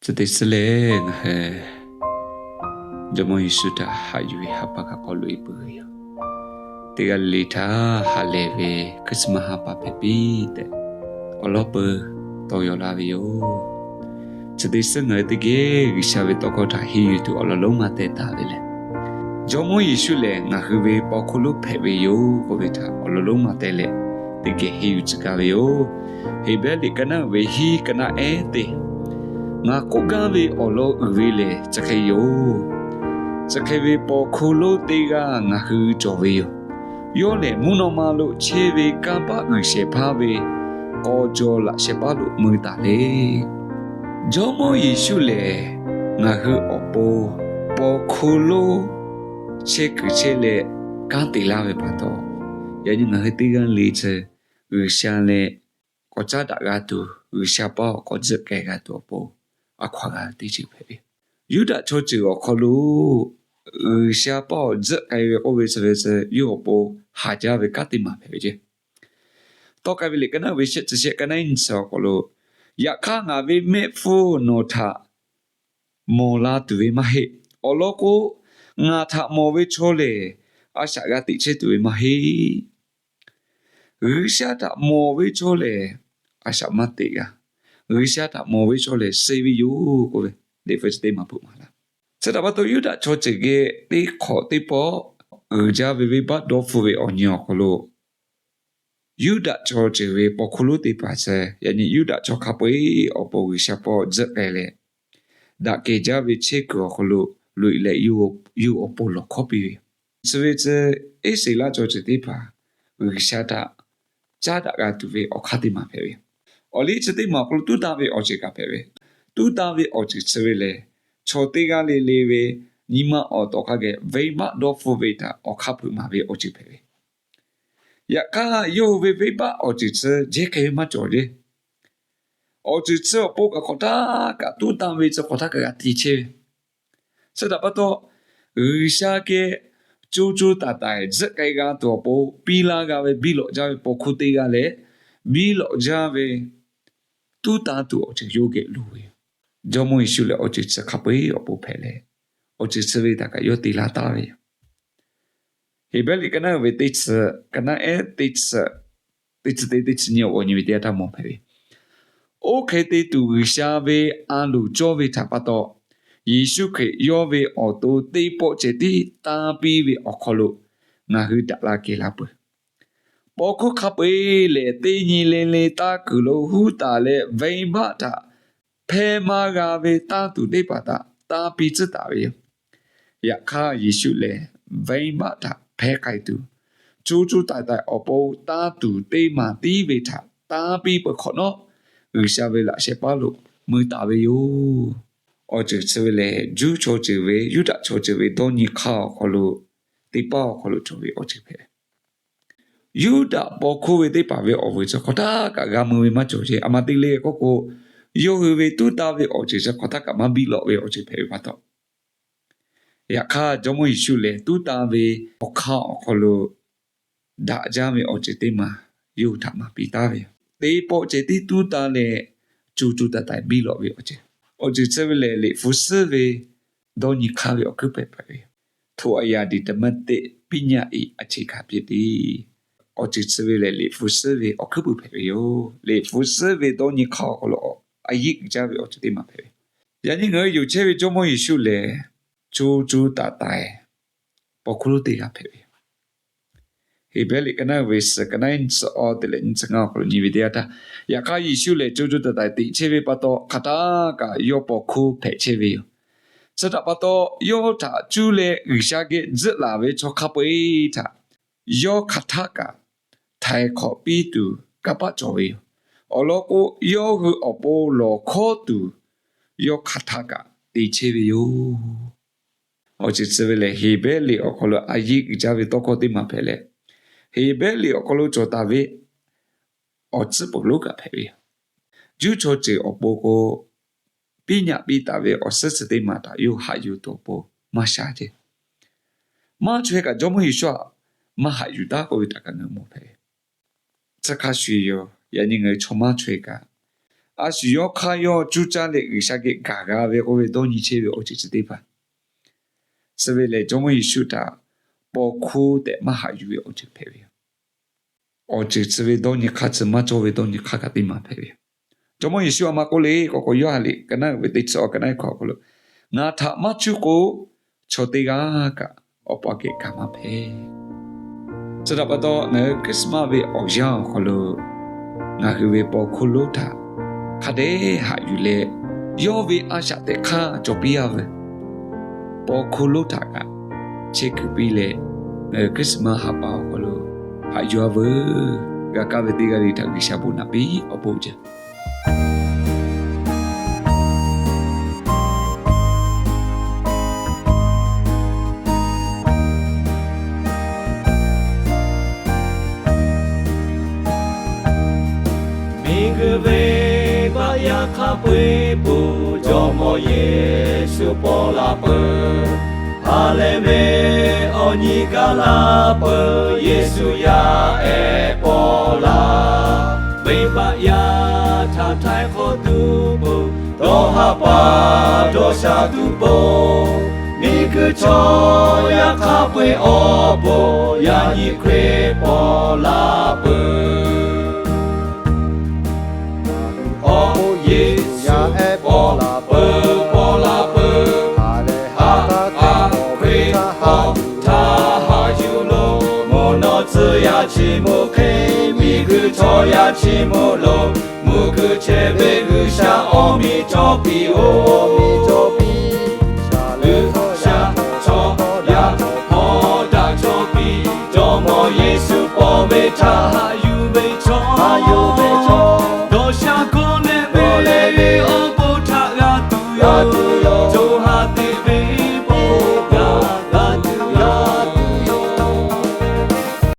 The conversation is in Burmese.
这得是嘞，这么一说的，还以为还把个考虑不呀？这个里头还来为，可是嘛还把别比的，我老婆都有那位哟。这得是我这个下位到个他黑鱼头，我老妈在打的嘞。这么一说嘞，我还为包括路配位哟，我为他，我老妈在嘞，这个黑鱼这个位哟，黑白里跟那为黑跟那爱的。ငါကိုကံဝေအော်လို့ဝေးလေစခေယိုစခေဝေပေါ်ခုလို့တေကငါဟူကြော်ဝေယယောလေမုနောမလို့ခြေဝေကံပငါရှေဖာဝေအော်ကြောလာရှေပါလို့မွေတာလေဂျောမောယေရှုလေငါဟူအပေါ်ပေါ်ခုလို့ခြေကခြေလေကံတေလာဝေပါတော့ယညငါဟတေကံလေးချေဝရှာလေကိုချတာကတူဝရှာပေါ့ကိုဇက်ကဲကတော့ပေါ်အခါကတိချပဲယူဒချောချေကိုခလို့ရှာပေါ့ဇက်အဲအိုဝေစဝေစယောပေါ်ဟာကြပဲကတိမှာပဲကြီးတော့ကပဲလေကနဝေရှစ်ချက်ကနေစောကလို့ယခါငါဝေမေဖိုနိုထာမောလာတူဝေမဟေအလောကိုငါထမောဝေချောလေအရှာကတိချေတူဝေမဟေရရှာတာမောဝေချောလေအရှာမတေကရိရှာတာမော်ဝေချောလေစေဗီယိုကိုလေဖက်စတေးမှာပို့မှာလားစတာဘတ်ယူတာချောချေကေတေခေါ်တေပေါ်ဂျာဗေဗေဘတ်ဒေါ်ဖူဝေအော်ညောကလို့ယူတာချောချေဝေပေါ်ခလူတေပါစေယနေ့ယူတာချောခပွေအပေါ်ဝေရှာပေါ်ဇက်ကလေဒါကေဂျာဗေချေကောခလို့လူလေယူအပေါ်လခေါ်ပြီးစဝေချေအေးစီလာချောချေတေပါရိရှာတာဂျာတာကတူဝေအခါတိမှာပဲအော်လီချတိမကလတူတာဝေအော်ချေကပဲတူတာဝေအော်ချေစဝေလေချောတေကလေးလေးဝေညီမအော်တော့ခကဝေမဒေါ်ဖိုဝေတာအခါပူမှာဝေအော်ချေပဲယကာယိုဝေဝေပါအော်ချေဂျေကေမချောလေအော်ချေပိုကခတာကတူတာဝေချခတာကတိချေစတာပတော့ရရှာကေကျူကျူတာတိုင်ဇက်ကေကတော့ပိုပီလာကဝေဘီလိုဂျာဝေပိုခုတေကလေဘီလိုဂျာဝေတူတာတူအချေယိုကေလူဝေဂျောမွေရှုလေအချေစခပေအပူဖဲလေအချေစဝေတာကယောတီလာတာဝေဟေဘယ်လီကနာဝေတိချကနာအဲတိချညောညဝီတေတာမောဖဲโอเคတေတူရှာဝေအာလူဂျောဝေတာပတော့ယေရှုခေယောဝေအော်တိုတေပိုချေတီတာပီဝေအခလို့ငါဟူတလာကေလာပွပေါ်ခုခပေလေတေညီလင်းလေတာကူလိုဟူတာလေဗိမတာဖဲမာကဝေတာတူတေပါတာတာပီချတာဝေယခါယေရှုလေဗိမတာဖဲခိုက်တူကျူးကျူးတိုင်တိုင်အပေါ်တာတူတေမာတီဝေတာတာပီပခေါနောရရှာဝေလာရှေပါလို့မွေတာဝေယိုအော်ချေစဝေလေဂျူးချိုချေဝေယူတာချိုချေဝေဒိုနီခါခလို့တေပါခလို့ချိုဝေအော်ချေဖဲယူတာပေါ်ခိုဝေတေပါဝေအော်ဝေချခတာကဂမဝေမချိုချေအမတိလေကိုယိုဝေတူတာဝေအော်ချေခတာကမဘီလောဝေအော်ချေဖဲပါတော့ယခါဂျမွေရှုလေတူတာဝေအခါခလို့ဒါအကြမ်းဝေအော်ချေတေမာယူတာမပီတာဝေတေပေါ်ချေတီတူတာလေကျူကျူတတိုင်ဘီလောဝေအော်ချေအော်ချေစဝေလေဖူစဝေဒိုနီခါဝေအော်ကပေပဲထိုအရာဒီတမတ်တေပညာဤအခြေခံဖြစ်သည်အော်ချေစဝေလေဖူစဝေအော်ကပုပဲယောလေဖူစဝေဒိုနီခါလောအယိကြဝေအော်ချေတေမှာပဲယနေ့ငါယူချေဝေဂျောမယေရှုလေကျူကျူတတိုင်ပခုလုတေကပဲဟေဘယ်လီကနာဝေစကနိုင်းစောတလေင်းစငါကလူညီဝီဒီယာတာယခါယေရှုလေကျူကျူတတိုင်တိချေဝေပတော့ခတာကယောပခုဖဲချေဝေစတာပတော့ယောတာကျူလေရရှာကေဇစ်လာဝေချောခပွေတာယောခတာကထိုင်ခေါ်ပြီးတူကပကြောဝေအလောကိုယောဟုအပိုလောခေါ်တူယောခတာကတိချေဝေယောအော်ချစ်စဝေလေဟေဘယ်လီအခလအယိကြဝေတော့ကိုတိမဖဲလေဟေဘယ်လီအခလချောတာဝေအော်ချပလုကဖဲဝေဂျူချောချေအပိုကိုပညာပိတာဝေအဆက်စတေမာတာယိုဟာယိုတော့ပိုမရှာချေမချွေကဂျောမဟိရှောမဟာယူတာကိုတကငမောဖဲစခါရှိယောယနေ့ငယ်ချမချွေက as yo khayo chucha le ishake gaga ve ko ve doni che ve ochi te pa se le jomo yishuta po khu de ma ha yu ve ochi pe ve ochi se ve doni khatsa ma cho ve doni khaka ti ma pe ve jomo yishu ma ko le ko yo ha le kana ve te so kana ko ko lo nga tha ma chu ko chote ga ka opa ke kama pe so da pa to ne Christmas ve o ya ko lo nga hu ve po khu lo tha khade ha yu le yo ve a sha te kha cho pi ya ve po khu lo tha ka che ku pi le Christmas ha pa ko lo ha yu ve ga ka ve ti ga ri tha ki sha bu na pi o po je Pui pu jomo Yesu pola pu Haleme oni kala pu Yesu ya e pola Beipa ya ta thai kho tu pu Do ha pa do sha tu po Ni ku cho ya kha pui o po Ya ni kre pola pu ya chi mo ke mi gu cho ya chi mo lo mu gu che be gu sha o mi cho pi sha lu sha cho ya ho da cho pi do mo Yesu po me ta yu be cho do sha ko ne be le o po ta ga tu yo